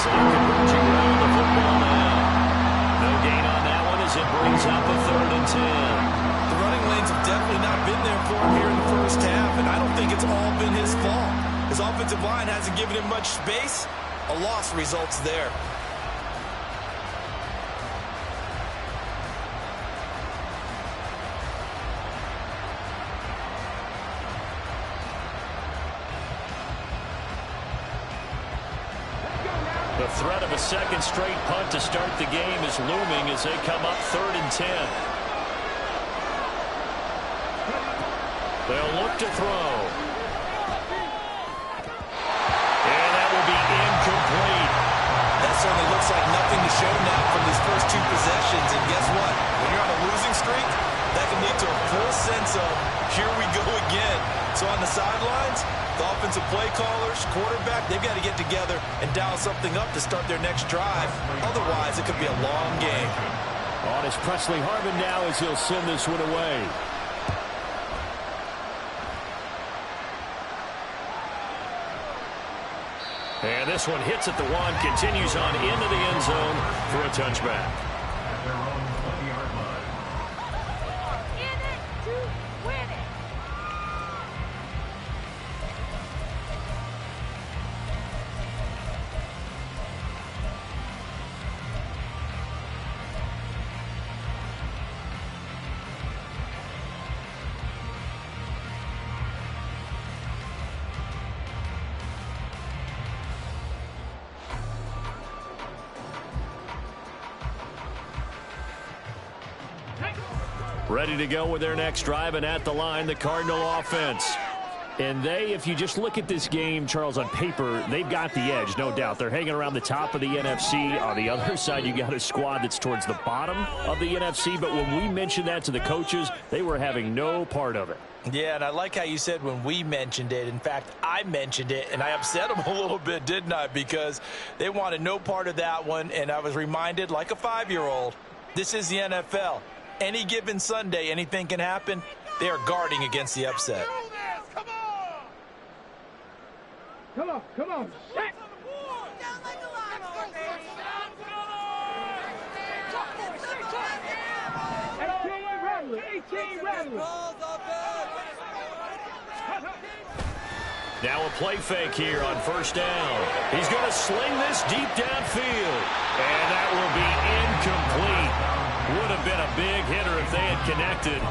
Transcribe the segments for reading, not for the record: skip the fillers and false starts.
converging around the football now. No gain on that one as it brings up a 3rd and 10. The running lanes have definitely not been there for him here in the first half, and I don't think it's all been his fault. His offensive line hasn't given him much space. A loss results there. The threat of a second straight punt to start the game is looming as they come up 3rd and 10. They'll look to throw. And that will be incomplete. That certainly looks like nothing to show now from these first 2 possessions. And guess what? When you're on a losing streak, that can lead to a full sense of, here we go again. So on the sidelines, the offensive play callers, quarterback, they've got to get together and dial something up to start their next drive. Otherwise, it could be a long game. On is Presley Harvin now as he'll send this one away. And this one hits at the 1, continues on into the end zone for a touchback. Ready to go with their next drive, and at the line, the Cardinal offense. And they, if you just look at this game, Charles, on paper, they've got the edge, no doubt. They're hanging around the top of the NFC. On the other side, you got a squad that's towards the bottom of the NFC. But when we mentioned that to the coaches, they were having no part of it. Yeah, and I like how you said when we mentioned it. In fact, I mentioned it, and I upset them a little bit, didn't I? Because they wanted no part of that one, and I was reminded, like a 5-year-old, this is the NFL. Any given Sunday, anything can happen. They are guarding against the upset. Come on, come on. Shit. 18 Rattler. Now a play fake here on 1st down. He's going to sling this deep downfield. And that will be incomplete. Would have been a big hitter if they had connected.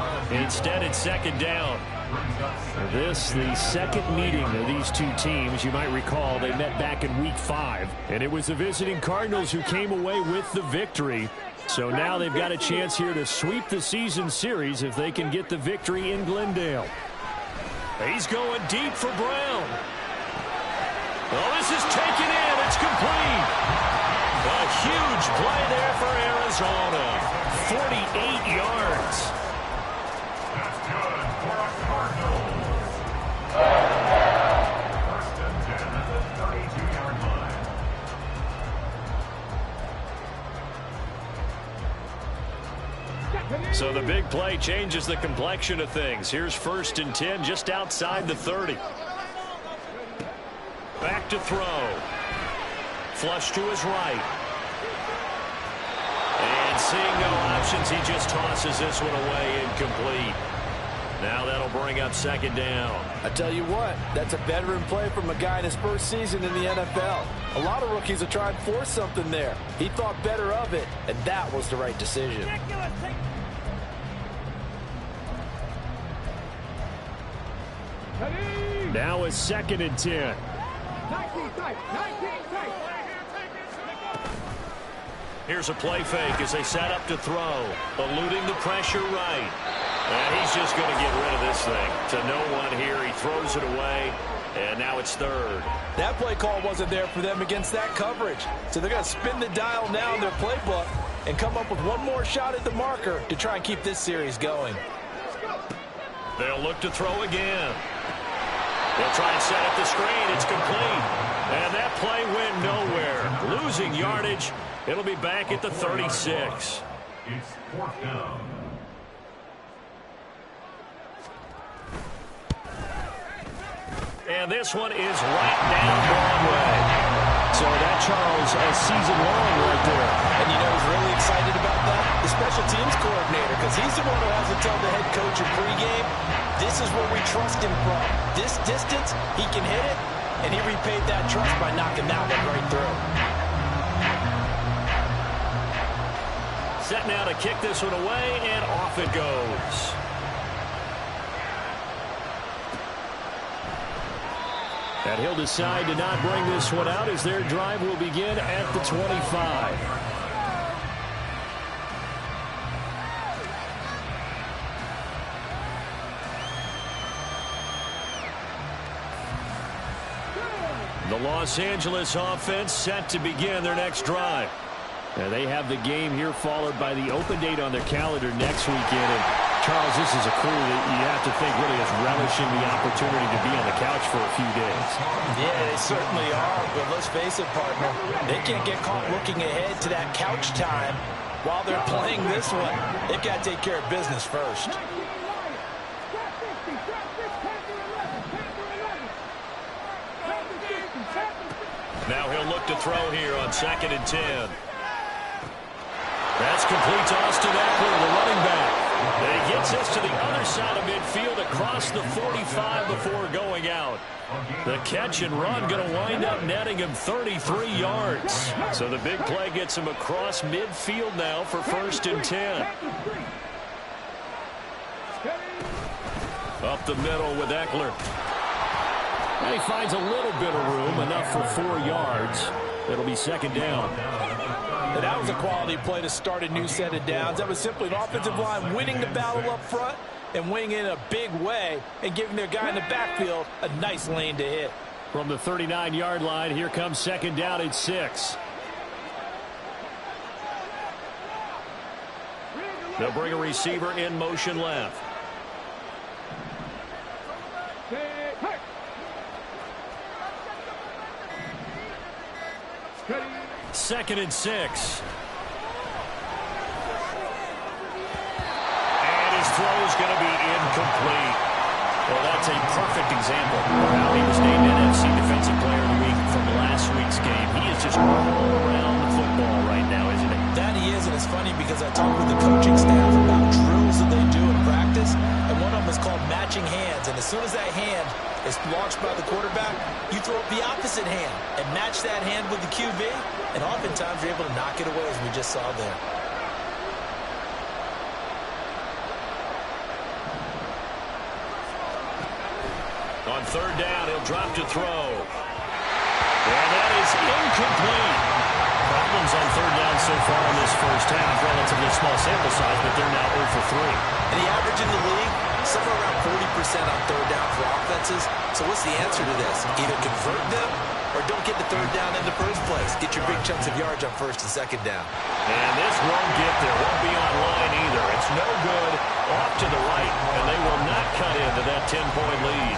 Instead, it's 2nd down. This, the second meeting of these 2 teams. You might recall they met back in Week 5. And it was the visiting Cardinals who came away with the victory. So now they've got a chance here to sweep the season series if they can get the victory in Glendale. He's going deep for Brown. Oh, this is taken in. It's complete. A huge play there for Arizona. 48 yards. That's good for a Cardinals. 1st and 10 at the 32-yard line. So the big play changes the complexion of things. Here's 1st and 10 just outside the 30. Back to throw. Flush to his right. And seeing no options, he just tosses this one away incomplete. Now that'll bring up 2nd down. I tell you what, that's a veteran play from a guy in his first season in the NFL. A lot of rookies will try and force something there. He thought better of it, and that was the right decision. Now it's 2nd and 10. 19 tight. Here's a play fake as they set up to throw. Eluding the pressure right. And he's just going to get rid of this thing. To no one here. He throws it away. And now it's 3rd. That play call wasn't there for them against that coverage. So they're going to spin the dial now in their playbook and come up with one more shot at the marker to try and keep this series going. They'll look to throw again. They'll try and set up the screen. It's complete. And that play went nowhere. Losing yardage. It'll be back at the 36. It's 4th down. And this one is right down Broadway. So that, Charles, a season long right there. And you know who's really excited about that? The special teams coordinator, because he's the one who has to tell the head coach in pregame, this is where we trust him from. This distance, he can hit it, and he repaid that trust by knocking that one right through. Set now to kick this one away, and off it goes. And he'll decide to not bring this one out as their drive will begin at the 25. The Los Angeles offense set to begin their next drive. Now they have the game here followed by the open date on their calendar next weekend. And Charles, this is a crew that you have to think really is relishing the opportunity to be on the couch for a few days. Yeah, they certainly are. But let's face it, partner, they can't get caught looking ahead to that couch time while they're playing this one. They've got to take care of business first. Now he'll look to throw here on 2nd and 10. That's complete to Austin Ekeler, the running back. And he gets us to the other side of midfield across the 45 before going out. The catch and run going to wind up netting him 33 yards. So the big play gets him across midfield now for 1st and 10. Up the middle with Ekeler. And he finds a little bit of room, enough for 4 yards. It'll be 2nd down. And that was a quality play to start a new set of downs. That was simply an offensive line winning the battle up front and winning in a big way and giving their guy in the backfield a nice lane to hit. From the 39-yard line, here comes 2nd down and 6. They'll bring a receiver in motion left. 2nd and 6. And his throw is going to be incomplete. Well, that's a perfect example of how he was named NFC Defensive Player of the Week from last week's game. He is just all around the football right now, isn't he? That he is, and it's funny because I talked with the coaching staff about drills that they do in practice, and one of them is called matching hands. And as soon as that hand is launched by the quarterback, you throw up the opposite hand and match that hand with the QB, and oftentimes you're able to knock it away, as we just saw there. On 3rd down, he'll drop to throw. And that is incomplete. Problems on 3rd down so far in this first half. Relatively small sample size, but they're now 0 for 3. And the average in the league, somewhere around 40% on 3rd down for offenses. So what's the answer to this? Either convert them or don't get the 3rd down in the first place. Get your big chunks of yards on 1st and 2nd down. And this won't get there. Won't be on line either. It's no good. Off to the right, and they will not cut into that 10-point lead.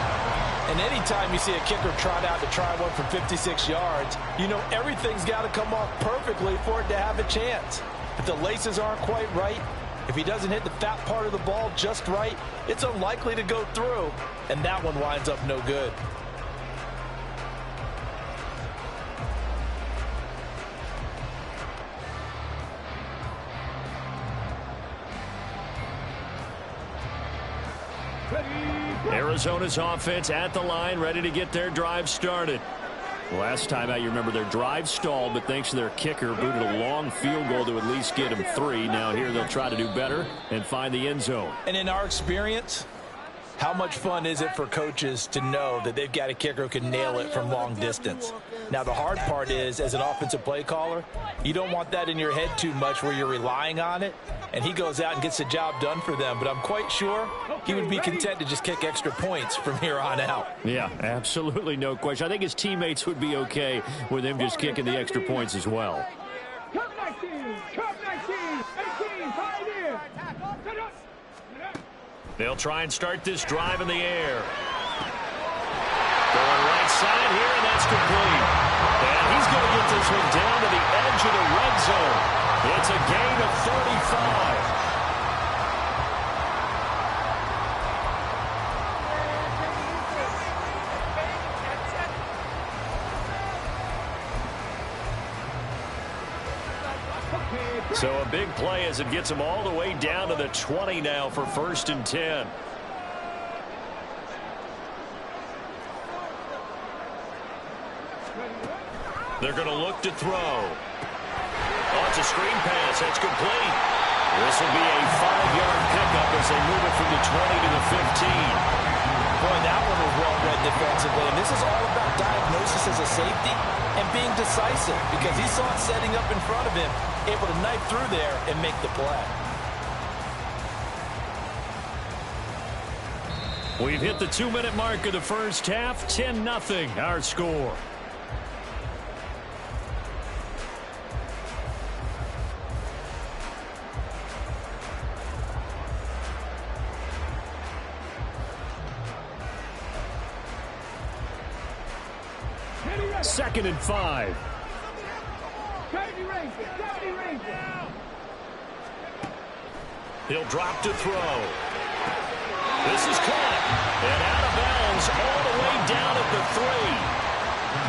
And anytime you see a kicker trot out to try one from 56 yards, you know everything's got to come off perfectly for it to have a chance. If the laces aren't quite right, if he doesn't hit the fat part of the ball just right, it's unlikely to go through, and that one winds up no good. Arizona's offense at the line, ready to get their drive started. Last time out, you remember their drive stalled, but thanks to their kicker, booted a long field goal to at least get them 3. Now here they'll try to do better and find the end zone. And in our experience, how much fun is it for coaches to know that they've got a kicker who can nail it from long distance? Now, the hard part is, as an offensive play caller, you don't want that in your head too much where you're relying on it, and he goes out and gets the job done for them. But I'm quite sure he would be content to just kick extra points from here on out. Yeah, absolutely no question. I think his teammates would be okay with him just kicking the extra points as well. Cup 19, Cup 19, 18, Pioneer. They'll try and start this drive in the air. Going right side here, and that's complete. And he's going to get this one down to the edge of the red zone. It's a gain of 35. So a big play as it gets them all the way down to the 20 now for 1st and 10. They're going to look to throw. Oh, it's a screen pass. That's complete. This will be a 5-yard pickup as they move it from the 20 to the 15. Boy, that one was well read defensively. And this is all about diagnosis as a safety and being decisive because he saw it setting up in front of him, able to knife through there and make the play. We've hit the 2-minute mark of the first half. 10-0 our score. Second and 5. He'll drop to throw. This is caught. And out of bounds all the way down at the 3.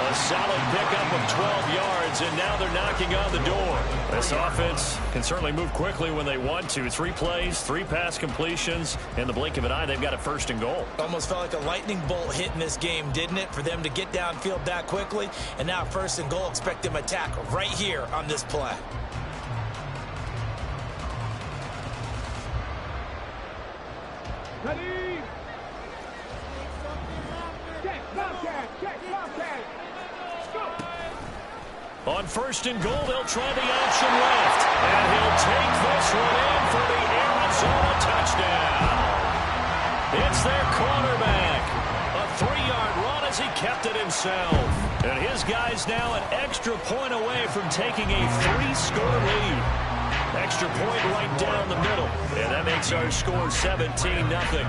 A solid pickup of 12 yards, and now they're knocking on the door. This offense can certainly move quickly when they want to. 3 plays, 3 pass completions. In the blink of an eye, they've got a 1st and goal. Almost felt like a lightning bolt hit in this game, didn't it? For them to get downfield that quickly. And now 1st and goal, expect them to attack right here on this play. Ready? Check, Bobcat, On 1st and goal, they'll try the option left. And he'll take this one in for the Arizona touchdown. It's their quarterback. A 3-yard run as he kept it himself. And his guy's now an extra point away from taking a 3-score lead. Extra point right down the middle. And that makes our score 17-0.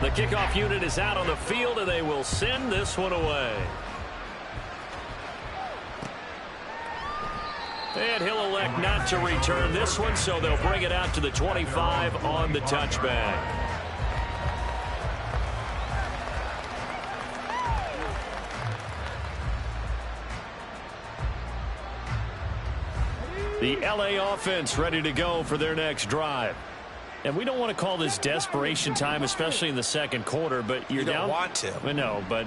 The kickoff unit is out on the field, and they will send this one away. And he'll elect not to return this one, so they'll bring it out to the 25 on the touchback. The LA offense ready to go for their next drive. And we don't want to call this desperation time, especially in the second quarter, but you're down. You don't want to. No, but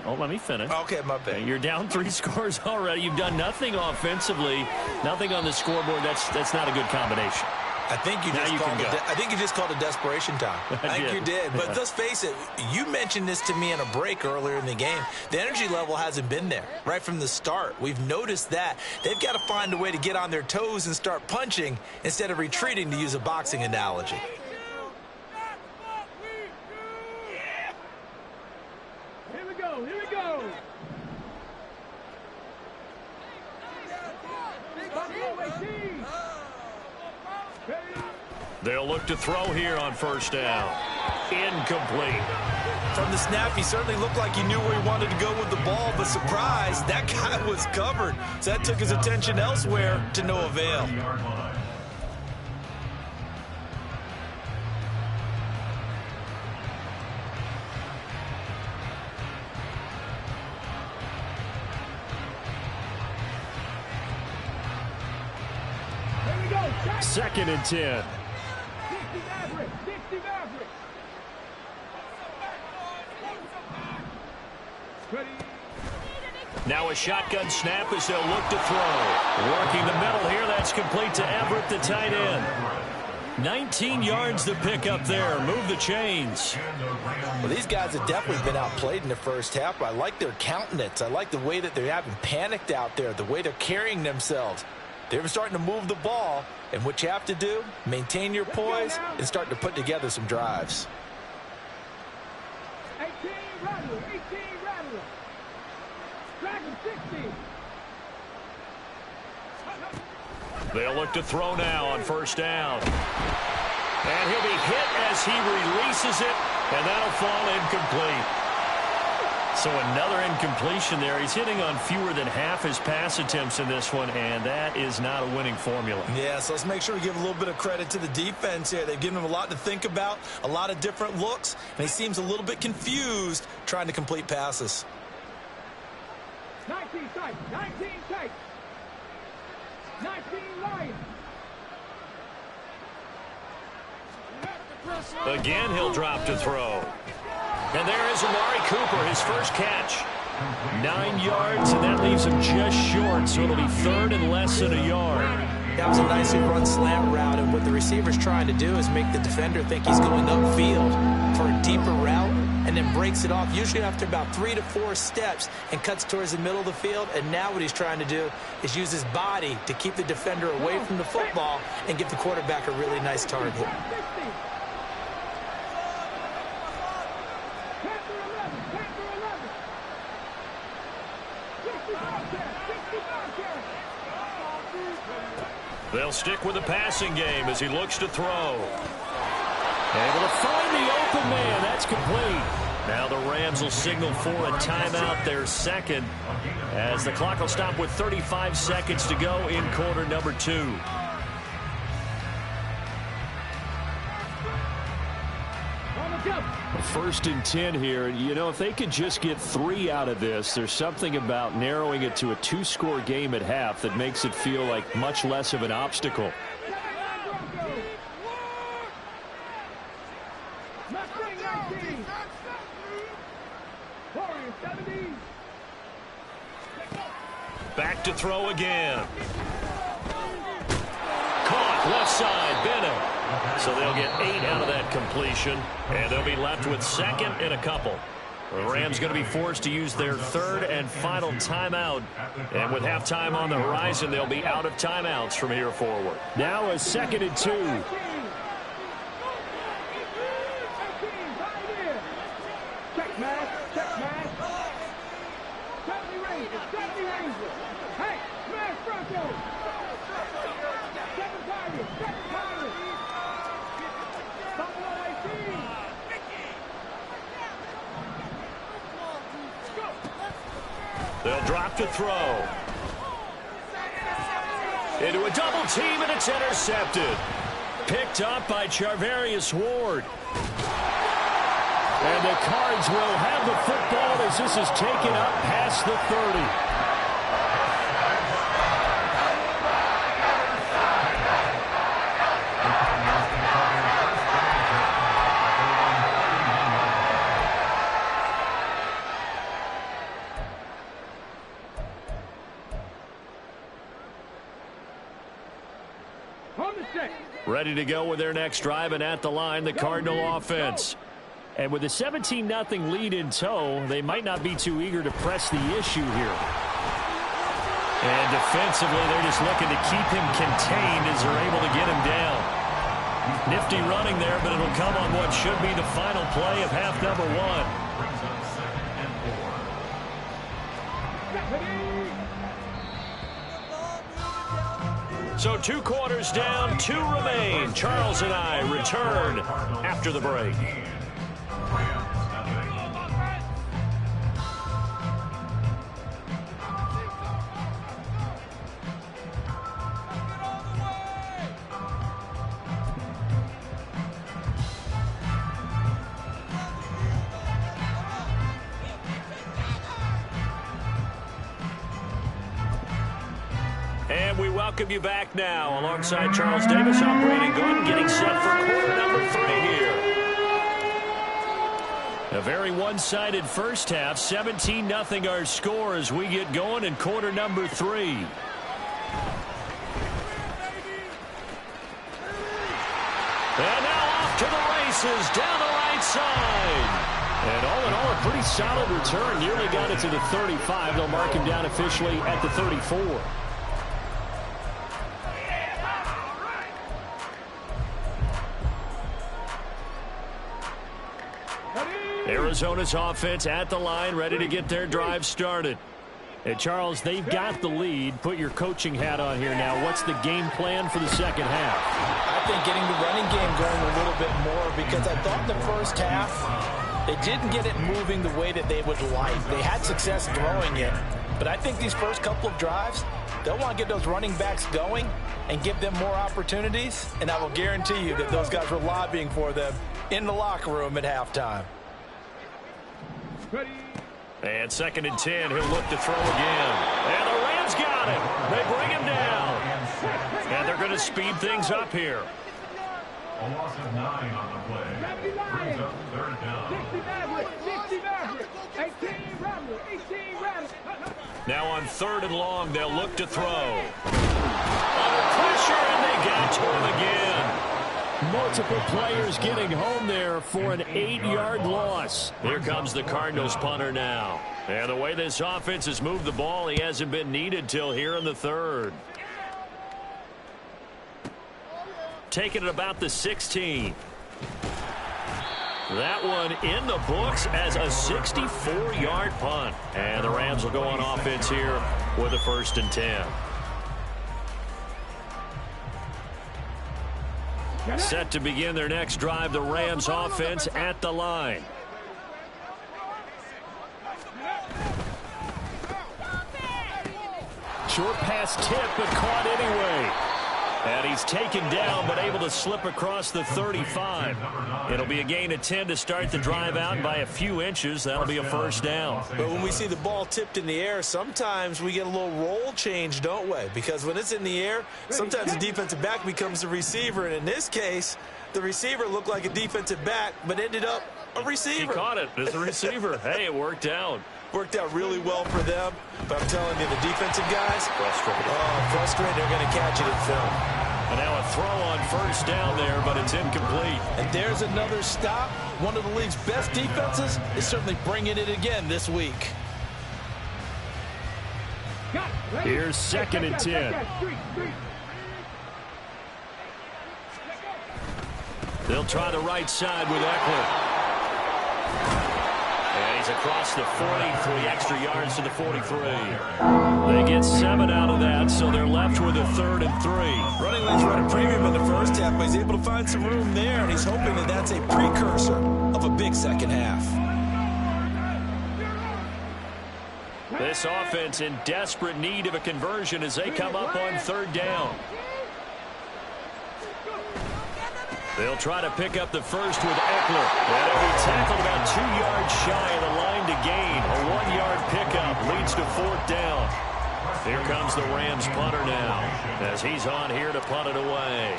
let me finish. Okay, my bad. You're down 3 scores already. You've done nothing offensively, nothing on the scoreboard. That's not a good combination. I think you just called it desperation time. I think you did. But let's face it, you mentioned this to me in a break earlier in the game. The energy level hasn't been there right from the start. We've noticed that. They've got to find a way to get on their toes and start punching instead of retreating, to use a boxing analogy. Here we go, here we go. They'll look to throw here on 1st down. Incomplete. From the snap, he certainly looked like he knew where he wanted to go with the ball, but surprise, that guy was covered. So that took his attention elsewhere to no avail. Second and 10. 60 Maverick. Now a shotgun snap as they'll look to throw. Working the middle here. That's complete to Everett, the tight end. 19 yards to pick up there. Move the chains. Well, these guys have definitely been outplayed in the first half. I like their countenance. I like the way that they haven't panicked out there, the way they're carrying themselves. They're starting to move the ball, and what you have to do, maintain your poise and start to put together some drives. 18 Rattler, 18 Rattler. Dragon 60. They'll look to throw now on 1st down. And he'll be hit as he releases it, and that'll fall incomplete. So another incompletion there. He's hitting on fewer than half his pass attempts in this one, and that is not a winning formula. Yeah, so let's make sure we give a little bit of credit to the defense here. They've given him a lot to think about, a lot of different looks, and he seems a little bit confused trying to complete passes. 20 tight, 19 tight, 19 Lions. Again, he'll drop to throw. And there is Amari Cooper, his first catch. 9 yards, and that leaves him just short, so it'll be third and less than a yard. That was a nicely run slant route, and what the receiver's trying to do is make the defender think he's going upfield for a deeper route, and then breaks it off, usually after about 3 to 4 steps, and cuts towards the middle of the field. And now what he's trying to do is use his body to keep the defender away from the football and give the quarterback a really nice target. They'll stick with the passing game as he looks to throw. Able to find the open man. That's complete. Now the Rams will signal for a timeout, their second, as the clock will stop with 35 seconds to go in quarter number 2. First and 10 here. You know, if they could just get 3 out of this, there's something about narrowing it to a 2-score game at half that makes it feel like much less of an obstacle. Back to throw again. Caught left side, Bennett. So they'll get 8 out of that completion, and they'll be left with second and a couple. The Rams going to be forced to use their third and final timeout. And with halftime on the horizon, they'll be out of timeouts from here forward. Now a 2nd and 2. Check man, check man. 70 Rangers, 70 Rangers. Hey, smash Broncos. 7 Tigers, 7 Tigers. Buffalo 18. They'll drop to throw. Into a double team, and it's intercepted. Picked up by Charvarius Ward. And the Cards will have the football as this is taken up past the 30. Ready to go with their next drive, and at the line, the Cardinal offense. And with a 17-0 lead in tow, they might not be too eager to press the issue here. And defensively, they're just looking to keep him contained as they're able to get him down. Nifty running there, but it'll come on what should be the final play of half number 1. So 2 quarters down, 2 remain. Charles and I return after the break. And we welcome you back now. Alongside Charles Davis, I'm Brandon Gordon, getting set for quarter number 3 here. A very one-sided first half. 17-0 our score as we get going in quarter number 3. And now off to the races down the right side. And all in all, a pretty solid return. Nearly got it to the 35. They'll mark him down officially at the 34. Arizona's offense at the line, ready to get their drive started. And Charles, they've got the lead. Put your coaching hat on here now. What's the game plan for the second half? I think getting the running game going a little bit more, because I thought the first half they didn't get it moving the way that they would like. They had success throwing it, but I think these first couple of drives, they'll want to get those running backs going and give them more opportunities, and I will guarantee you that those guys were lobbying for them in the locker room at halftime. And 2nd and 10, he'll look to throw again. And the Rams got it. They bring him down. And they're going to speed things up here. A loss of 9 on the play. Brings up 3rd down. 60 Maverick, 18 Rattler, 18 Rattler. Now on 3rd and long, they'll look to throw. Under pressure, and they get to him again. Multiple players getting home there for an 8-yard loss. Here comes the Cardinals punter now. And the way this offense has moved the ball, he hasn't been needed till here in the 3rd. Taking it about the 16. That one in the books as a 64-yard punt. And the Rams will go on offense here with a 1st and 10. Set to begin their next drive, the Rams offense at the line. Short pass tip, but caught anyway. And he's taken down, but able to slip across the 35. It'll be a gain of 10 to start the drive out by a few inches. That'll be a 1st down. But when we see the ball tipped in the air, sometimes we get a little roll change, don't we? Because when it's in the air, sometimes the defensive back becomes the receiver. And in this case, the receiver looked like a defensive back, but ended up a receiver. He caught it as a receiver. Hey, it worked out. Worked out really well for them. But I'm telling you, the defensive guys, frustrated. Oh, frustrated. They're going to catch it in film. And now a throw on 1st down there, but it's incomplete. And there's another stop. One of the league's best defenses is certainly bringing it again this week. Here's 2nd and 10. They'll try the right side with Eckler. And he's across the 40, 3 extra yards to the 43. They get 7 out of that, so they're left with a 3rd and 3. Running lanes run a premium in the 1st half, but he's able to find some room there, and he's hoping that that's a precursor of a big 2nd half. This offense in desperate need of a conversion as they come up on 3rd down. They'll try to pick up the first with Eckler. And he'll be tackled about 2 yards shy of the line to gain. A 1-yard pickup leads to 4th down. Here comes the Rams punter now as he's on here to punt it away.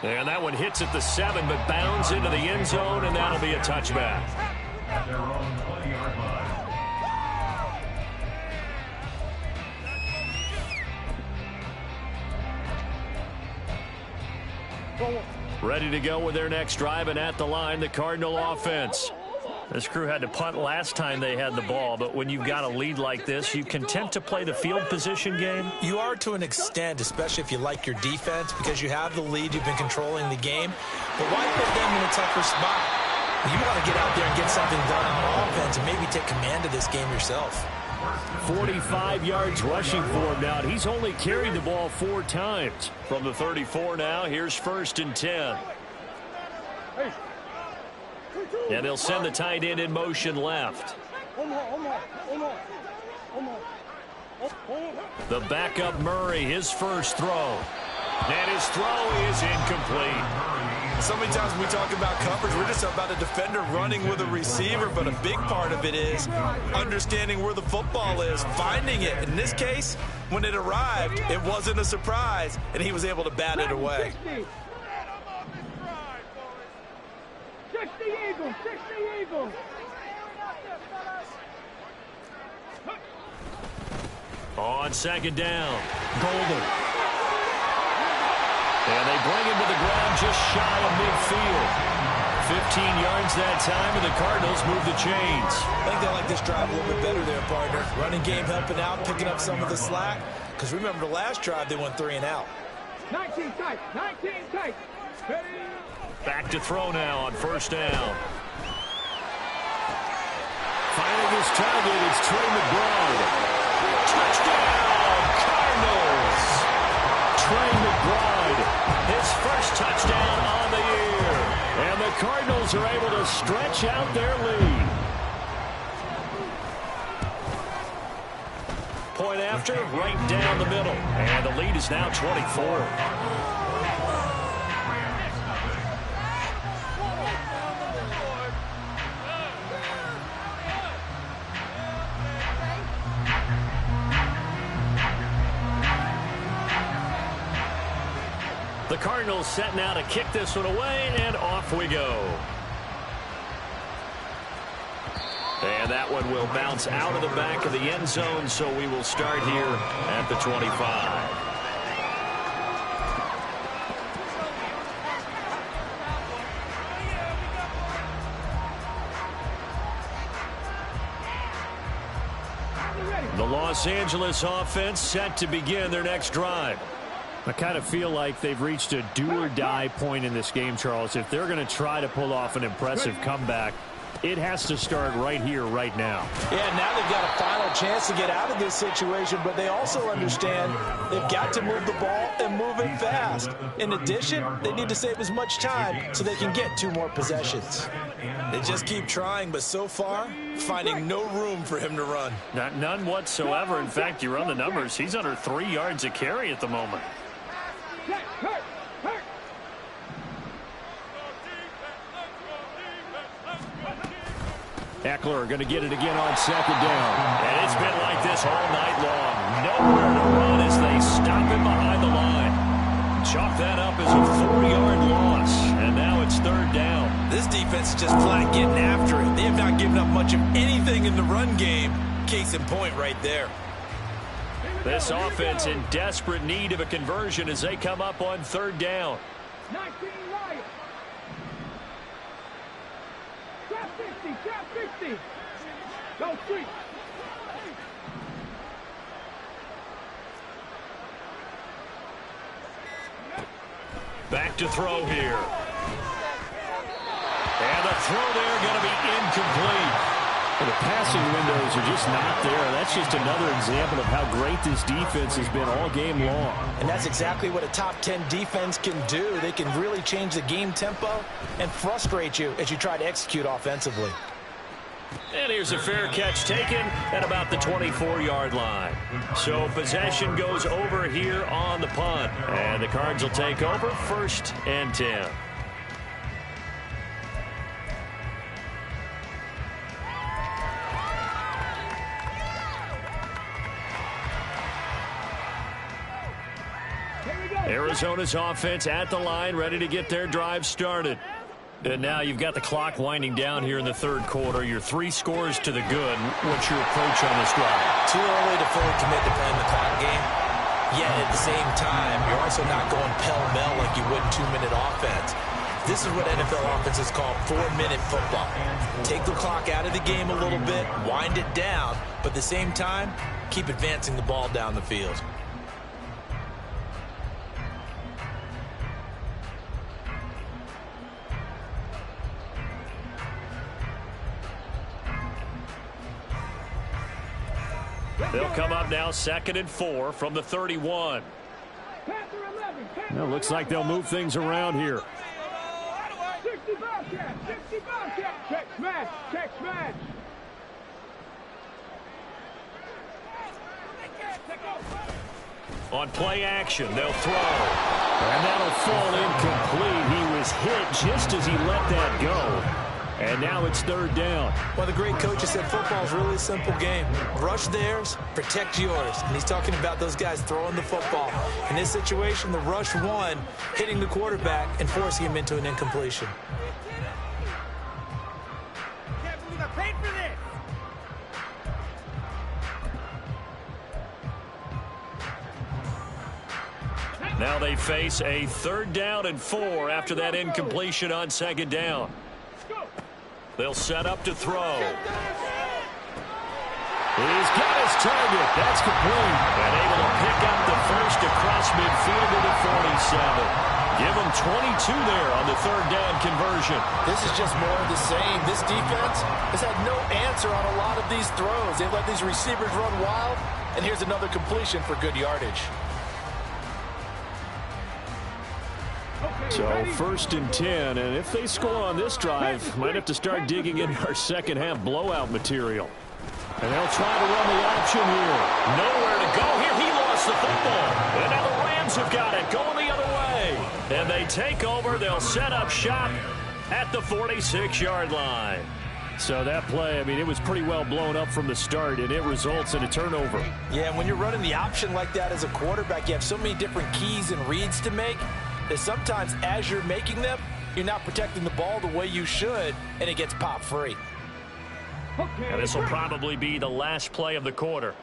And that one hits at the 7, but bounds into the end zone, and that'll be a touchback. At their own 20-yard line. Ready to go with their next drive, and at the line, the Cardinal offense. This crew had to punt last time they had the ball, but when you've got a lead like this, you content to play the field position game? You are to an extent, especially if you like your defense, because you have the lead, you've been controlling the game. But why put them in a tougher spot? You want to get out there and get something done on offense and maybe take command of this game yourself. 45 yards rushing for him now, and he's only carried the ball 4 times. From the 34 now, here's 1st and 10. And they'll send the tight end in motion left. The backup Murray, his first throw. And his throw is incomplete. So many times when we talk about coverage, we're just about a defender running with a receiver, but a big part of it is understanding where the football is, finding it. In this case, when it arrived, it wasn't a surprise, and he was able to bat it away. 60 Eagles, 60 Eagles. On 2nd down, Golden. And they bring him to the ground just shy of midfield. 15 yards that time, and the Cardinals move the chains. I think they like this drive a little bit better there, partner. Running game helping out, picking up some of the slack. Because remember, the last drive, they went 3 and out. 19 tight, 19 tight. Back to throw now on 1st down. Finding his target is Trey McBride. Touchdown, Cardinals! Trey McBride, his first touchdown on the year. And the Cardinals are able to stretch out their lead. Point after, right down the middle. And the lead is now 24. The Cardinals set now to kick this one away, and off we go. And that one will bounce out of the back of the end zone, so we will start here at the 25. The Los Angeles offense set to begin their next drive. I kind of feel like they've reached a do-or-die point in this game, Charles. If they're going to try to pull off an impressive comeback, it has to start right here, right now. Yeah, now they've got a final chance to get out of this situation, but they also understand they've got to move the ball and move it fast. In addition, they need to save as much time so they can get 2 more possessions. They just keep trying, but so far, finding no room for him to run. None whatsoever. In fact, you run the numbers. He's under 3 yards a carry at the moment. Eckler going to get it again on second down. And it's been like this all night long. Nowhere to run as they stop him behind the line. Chalk that up as a 4-yard loss. And now it's third down. This defense is just flat getting after it. They have not given up much of anything in the run game. Case in point right there. This offense in desperate need of a conversion as they come up on third down. 19 Lions. Trap 50, trap 50. Go street. Back to throw here. And the throw there going to be incomplete. Well, the passing windows are just not there. That's just another example of how great this defense has been all game long. And that's exactly what a top 10 defense can do. They can really change the game tempo and frustrate you as you try to execute offensively. And here's a fair catch taken at about the 24-yard line. So possession goes over here on the punt. And the Cards will take over 1st and 10. Arizona's offense at the line, ready to get their drive started. And now you've got the clock winding down here in the third quarter. You're 3 scores to the good. What's your approach on this drive? Too early to fully commit to playing the clock game. Yet at the same time, you're also not going pell-mell like you would 2-minute offense. This is what NFL offenses call 4-minute football. Take the clock out of the game a little bit, wind it down, but at the same time, keep advancing the ball down the field. They'll come up now 2nd and 4 from the 31. Well, looks like they'll move things around here. 60 Bobcat, 60 Bobcat. Check smash, check smash. On play action, they'll throw. And that'll fall incomplete. He was hit just as he let that go. And now it's third down. Well, the great coach has said football is really a simple game. Rush theirs, protect yours. And he's talking about those guys throwing the football. In this situation, the rush one, hitting the quarterback and forcing him into an incompletion. Can't believe I paid for this. Now they face a 3rd down and 4 after that incompletion on 2nd down. They'll set up to throw. He's got his target. That's complete. And able to pick up the first across midfield to the 47. Give them 22 there on the 3rd down conversion. This is just more of the same. This defense has had no answer on a lot of these throws. They've let these receivers run wild. And here's another completion for good yardage. So 1st and 10, and if they score on this drive, might have to start digging into our second half blowout material. And they'll try to run the option here. Nowhere to go here. He lost the football. And now the Rams have got it going the other way. And they take over. They'll set up shop at the 46-yard line. So that play, I mean, it was pretty well blown up from the start, and it results in a turnover. Yeah, when you're running the option like that as a quarterback, you have so many different keys and reads to make. is sometimes as you're making them, you're not protecting the ball the way you should, and it gets popped free. And this will probably be the last play of the quarter.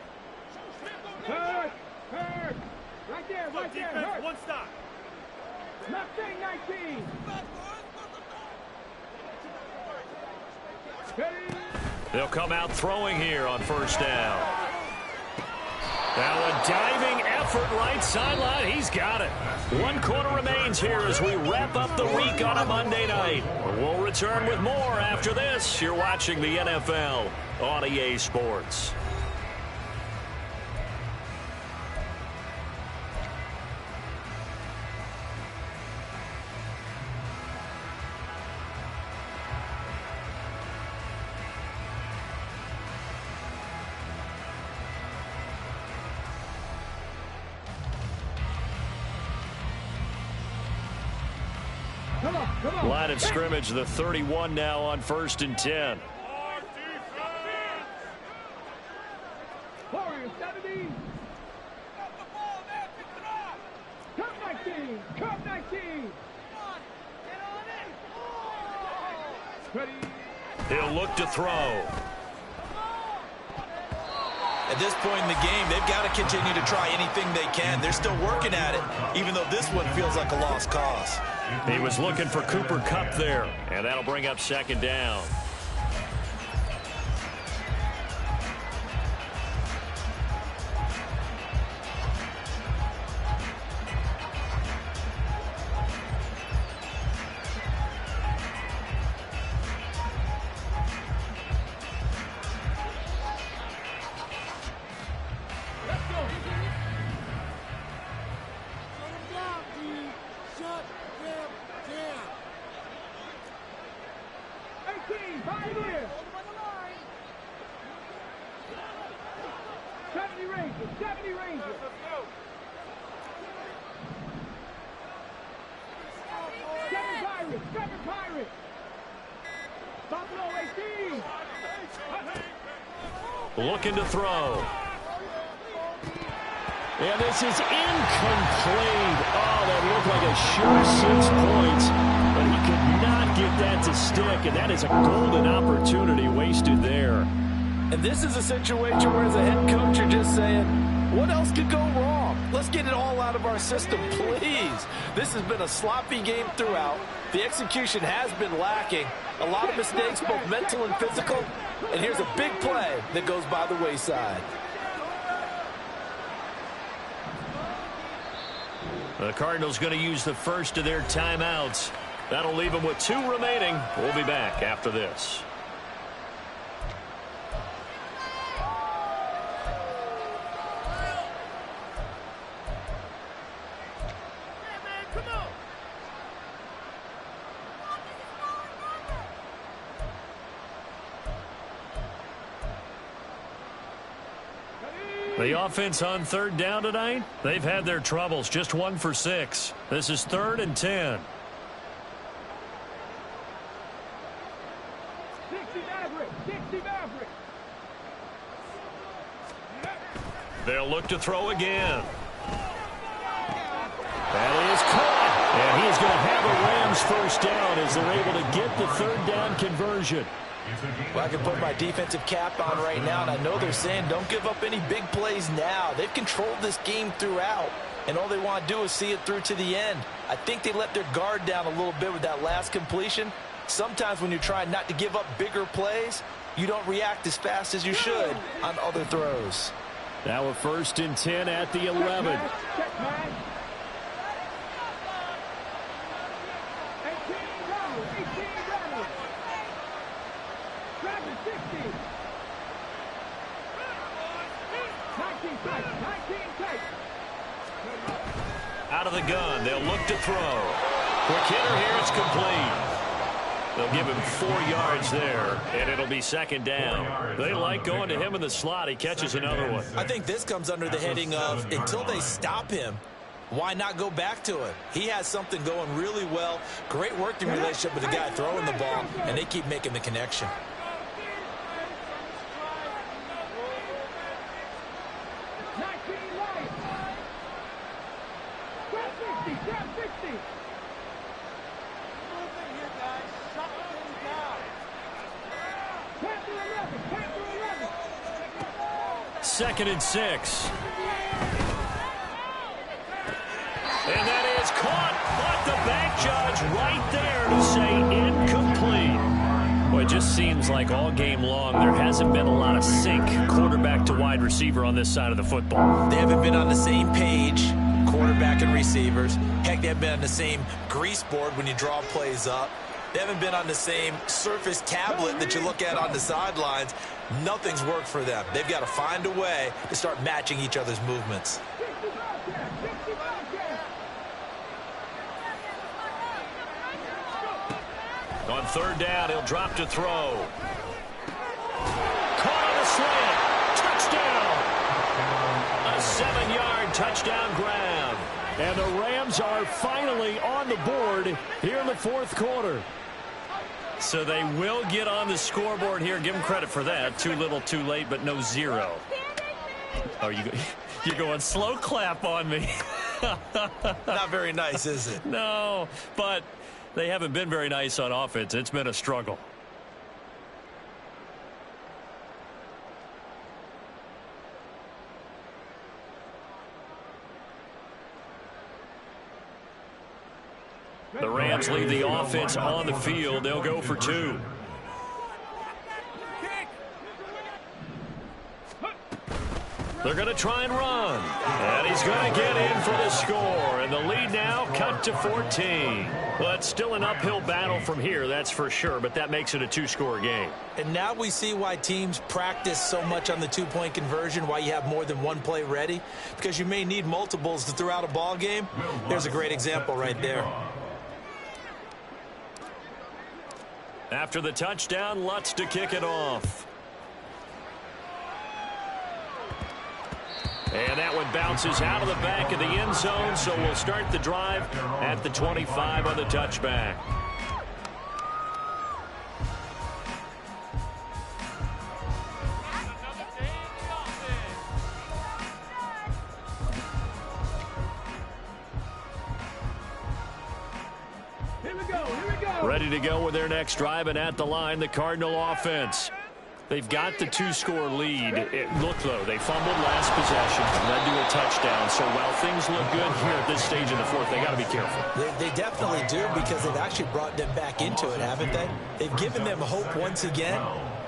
Hurt. Right there. Hurt. One stop. Left thing, 19. They'll come out throwing here on first down. Now a diving effort right sideline. He's got it. 1 quarter remains here as we wrap up the week on a Monday night. We'll return with more after this. You're watching the NFL on EA Sports. Line of scrimmage, the 31 now on 1st and 10. Warriors 70. Cup 19. Cup 19. Ready. He'll look to throw. At this point in the game, they've got to continue to try anything they can. They're still working at it, even though this one feels like a lost cause. He was looking for Cooper Kupp there, and that'll bring up 2nd down. Looking to throw. And this is incomplete. Oh, that looked like a sure 6 points, but he could not get that to stick, and that is a golden opportunity wasted there. And this is a situation where as a head coach you're just saying, what else could go wrong? Let's get it all out of our system, please. This has been a sloppy game throughout. The execution has been lacking. A lot of mistakes, both mental and physical. And here's a big play that goes by the wayside. The Cardinals going to use the first of their timeouts. That'll leave them with 2 remaining. We'll be back after this. The offense on 3rd down tonight, they've had their troubles. Just 1 for 6. This is 3rd and 10. 60 Maverick. They'll look to throw again. That is caught. And he's going to have a Rams first down as they're able to get the 3rd down conversion. Well, I can put my defensive cap on right now, and I know they're saying don't give up any big plays now. They've controlled this game throughout, and all they want to do is see it through to the end. I think they let their guard down a little bit with that last completion. Sometimes when you're trying not to give up bigger plays, you don't react as fast as you should on other throws. Now a 1st and 10 at the 11. Out of the gun, they'll look to throw. Quick hitter here, it's complete. They'll give him 4 yards there, and it'll be 2nd down. They like going to him in the slot. He catches another one. I think this comes under the heading of until they stop him, why not go back to it? He has something going really well. Great working relationship with the guy throwing the ball, and they keep making the connection. 2nd and 6. And that is caught, but the back judge right there to say incomplete. Well, it just seems like all game long there hasn't been a lot of sync quarterback to wide receiver on this side of the football. They haven't been on the same page, quarterback and receivers. Heck, they haven't been on the same grease board when you draw plays up. They haven't been on the same surface tablet that you look at on the sidelines. Nothing's worked for them. They've got to find a way to start matching each other's movements. On 3rd down, he'll drop to throw. Caught on a slant. Touchdown. A 7-yard touchdown grab. And the Rams are finally on the board here in the 4th quarter. So they will get on the scoreboard here. Give them credit for that. Too little, too late, but no 0. Oh, you're going slow clap on me. Not very nice, is it? No, but they haven't been very nice on offense. It's been a struggle. The Rams leave the offense on the field. They'll go for 2. They're going to try and run. And he's going to get in for the score. And the lead now cut to 14. Well, it's still an uphill battle from here, that's for sure. But that makes it a 2-score game. And now we see why teams practice so much on the 2-point conversion, why you have more than one play ready. Because you may need multiples to throw out a ball game. There's a great example right there. After the touchdown, Lutz to kick it off. And that one bounces out of the back of the end zone, so we'll start the drive at the 25 on the touchback. Here we go. Ready to go with their next drive, and at the line, the Cardinal offense. They've got the 2-score lead. Look, though, they fumbled last possession, led to a touchdown. So while things look good here at this stage in the 4th, they got to be careful. They definitely do, because they've actually brought them back into it, haven't they? They've given them hope once again.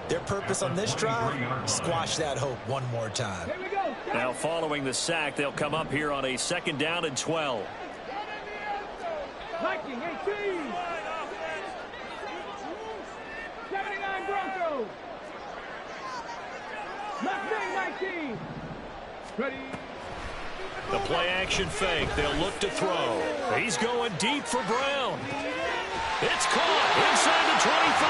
Their purpose on this drive, squash that hope one more time. Now, following the sack, they'll come up here on a 2nd down and 12. Viking 18. 79 Broncos. Mustang 19. Ready. The play action fake. They'll look to throw. He's going deep for Brown. It's caught inside the 25.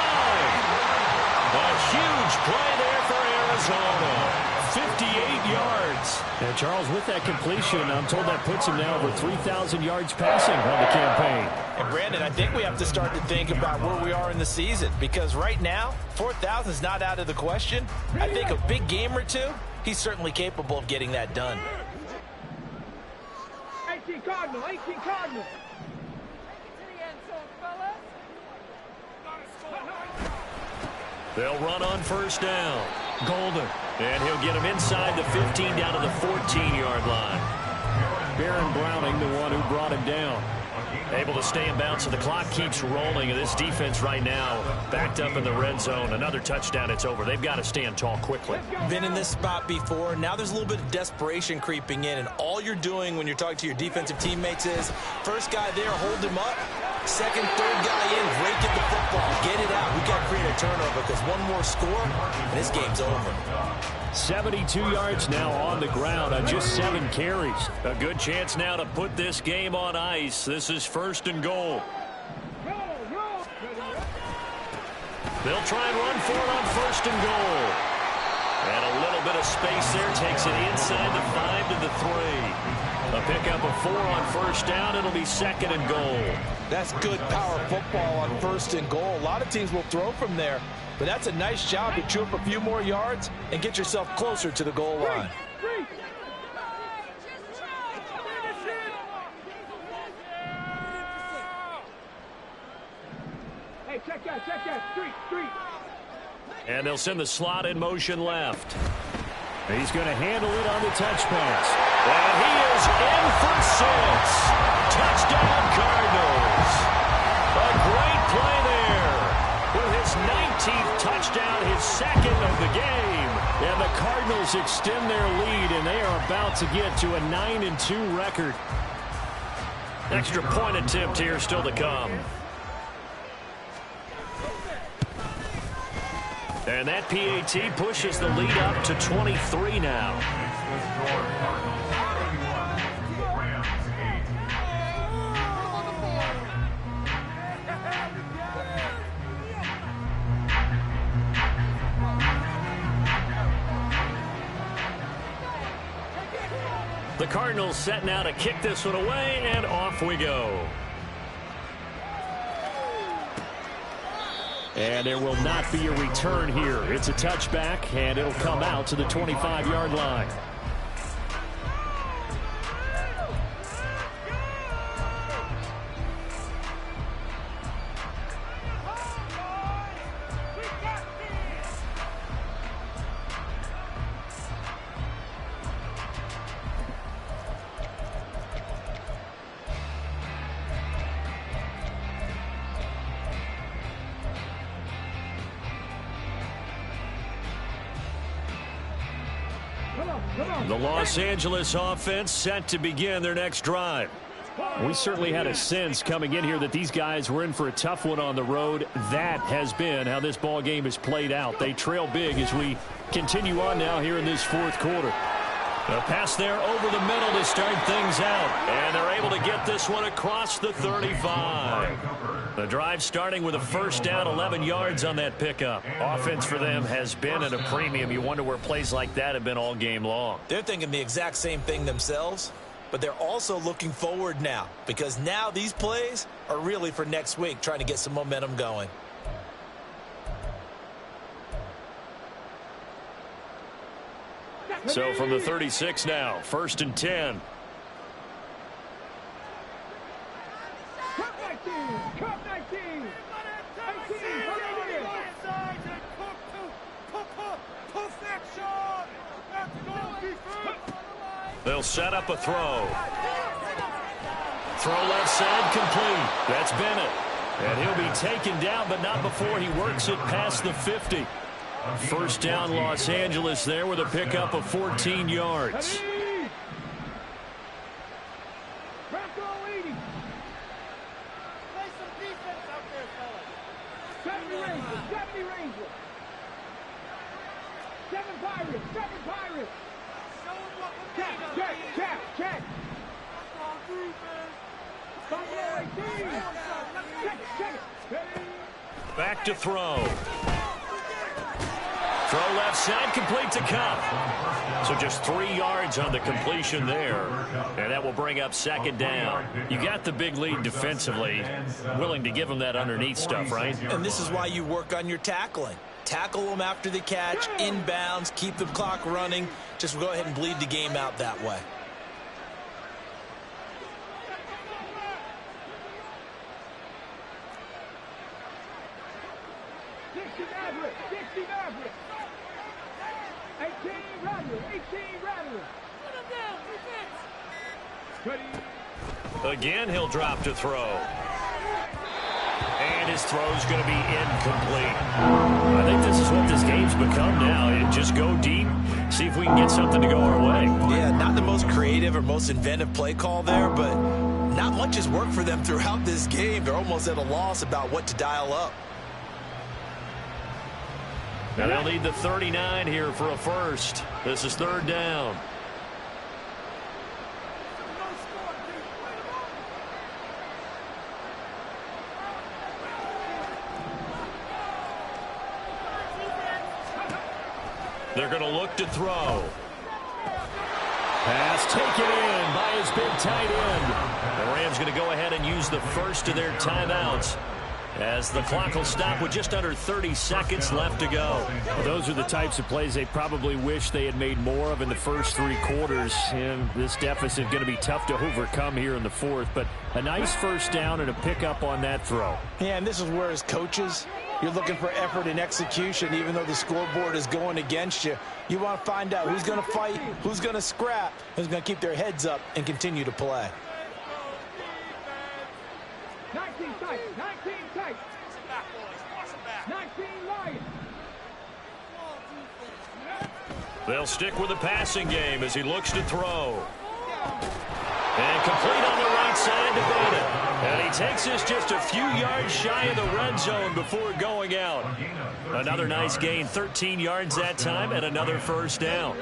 A huge play there for Arizona. 58 yards. And Charles, with that completion, I'm told that puts him now over 3,000 yards passing on the campaign. And Brandon, I think we have to start to think about where we are in the season, because right now 4,000 is not out of the question. I think a big game or two, he's certainly capable of getting that done. 18 Cardinal. They'll run on 1st down. Golden. And he'll get him inside the 15 down to the 14-yard line. Baron Browning, the one who brought him down. Able to stay in bounds, so the clock keeps rolling. And this defense right now backed up in the red zone. Another touchdown, it's over. They've got to stand tall quickly. Been in this spot before. Now there's a little bit of desperation creeping in. And all you're doing when you're talking to your defensive teammates is, first guy there, hold him up. Second, third guy in, rake at the football. Get it out. We've got to create a turnover, because one more score, and this game's over. 72 yards now on the ground on just 7 carries. A good chance now to put this game on ice. This is 1st and goal. They'll try and run for it on 1st and goal. And a little bit of space there. Takes it inside the 5 to the 3. A pickup of 4 on 1st down. It'll be 2nd and goal. That's good power football on 1st and goal. A lot of teams will throw from there, but that's a nice job to chew up a few more yards and get yourself closer to the goal line. Hey, check that. Street. And they'll send the slot in motion left. He's going to handle it on the touch pass. And he is in for 6. Touchdown, Cardinals. A great play there. With his 19th touchdown, his second of the game. And the Cardinals extend their lead, and they are about to get to a 9-2 record. Extra point attempt here still to come. And that PAT pushes the lead up to 23 now. The Cardinals set now to kick this one away, and off we go. And there will not be a return here. It's a touchback, and it'll come out to the 25-yard line. The Los Angeles offense set to begin their next drive. We certainly had a sense coming in here that these guys were in for a tough one on the road. That has been how this ball game has played out. They trail big as we continue on now here in this fourth quarter. A pass there over the middle to start things out. And they're able to get this one across the 35. The drive starting with a first down, 11 yards on that pickup. Offense for them has been at a premium. You wonder where plays like that have been all game long. They're thinking the exact same thing themselves, but they're also looking forward now, because now these plays are really for next week, trying to get some momentum going. So from the 36 now, 1st and 10. Cup 19. 18. They'll set up a throw. Throw left side complete. That's Bennett. And he'll be taken down, but not before he works it past the 50. First down, Los Angeles there with a pickup of 14 yards. Back to throw. Throw left side, complete to Kupp. So just 3 yards on the completion there. And that will bring up second down. You got the big lead defensively. Willing to give them that underneath stuff, right? And this is why you work on your tackling. Tackle them after the catch, inbounds, keep the clock running. Just go ahead and bleed the game out that way. Again, he'll drop to throw. And his throw's going to be incomplete. I think this is what this game's become now. Just go deep, see if we can get something to go our way. Yeah, not the most creative or most inventive play call there, but not much has worked for them throughout this game. They're almost at a loss about what to dial up. Now they'll need the 39 here for a first. This is third down. They're going to look to throw. Pass taken in by his big tight end. The Rams going to go ahead and use the first of their timeouts. as the clock will stop with just under 30 seconds left to go. Well, those are the types of plays they probably wish they had made more of in the first 3 quarters. And this deficit going to be tough to overcome here in the fourth, but a nice first down and a pickup on that throw. Yeah, and this is where as coaches, you're looking for effort and execution, even though the scoreboard is going against you. You want to find out who's going to fight, who's going to scrap, who's going to keep their heads up and continue to play. 19 tight, 19 tight. 19 Lions. They'll stick with the passing game as he looks to throw. And complete on the right side to Beta. And he takes this just a few yards shy of the red zone before going out. Another nice gain, 13 yards that time, and another first down.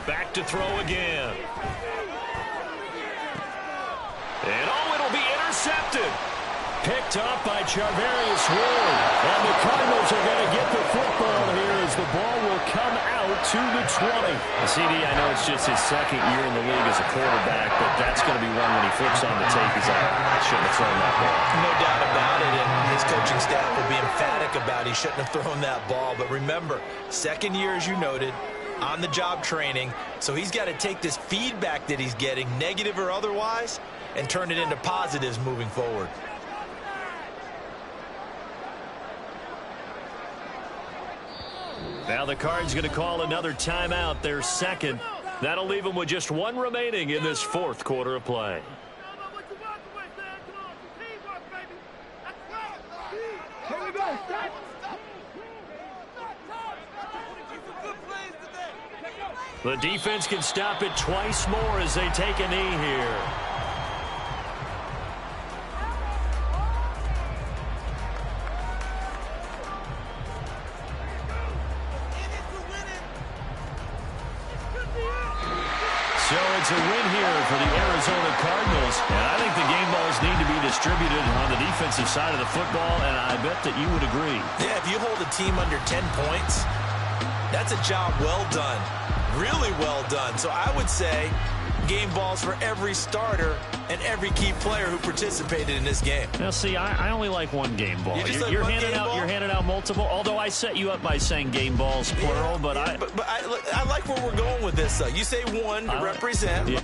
Back to throw again. And it'll be intercepted. Picked up by Charvarius Ward. And the Cardinals are going to get the football here as the ball will come out to the 20. CD, I know it's just his second year in the league as a quarterback, but that's going to be one when he flips on the tape. He's like, I shouldn't have thrown that ball. No doubt about it, and his coaching staff will be emphatic about he shouldn't have thrown that ball. But remember, second year, as you noted, on-the-job training, so he's got to take this feedback that he's getting, negative or otherwise, and turn it into positives moving forward. Now the Cards going to call another timeout, their second. That'll leave them with just 1 remaining in this fourth quarter of play. Here we go, stop. The defense can stop it twice more as they take a knee here. So it's a win here for the Arizona Cardinals. And I think the game balls need to be distributed on the defensive side of the football, and I bet that you would agree. Yeah, if you hold a team under 10 points, that's a job well done. Really well done. So I would say game balls for every starter and every key player who participated in this game. Now, see, I only like one game ball. You're handing out multiple. Although I set you up by saying game balls plural, but I like where we're going with this. You say one to represent. Yeah.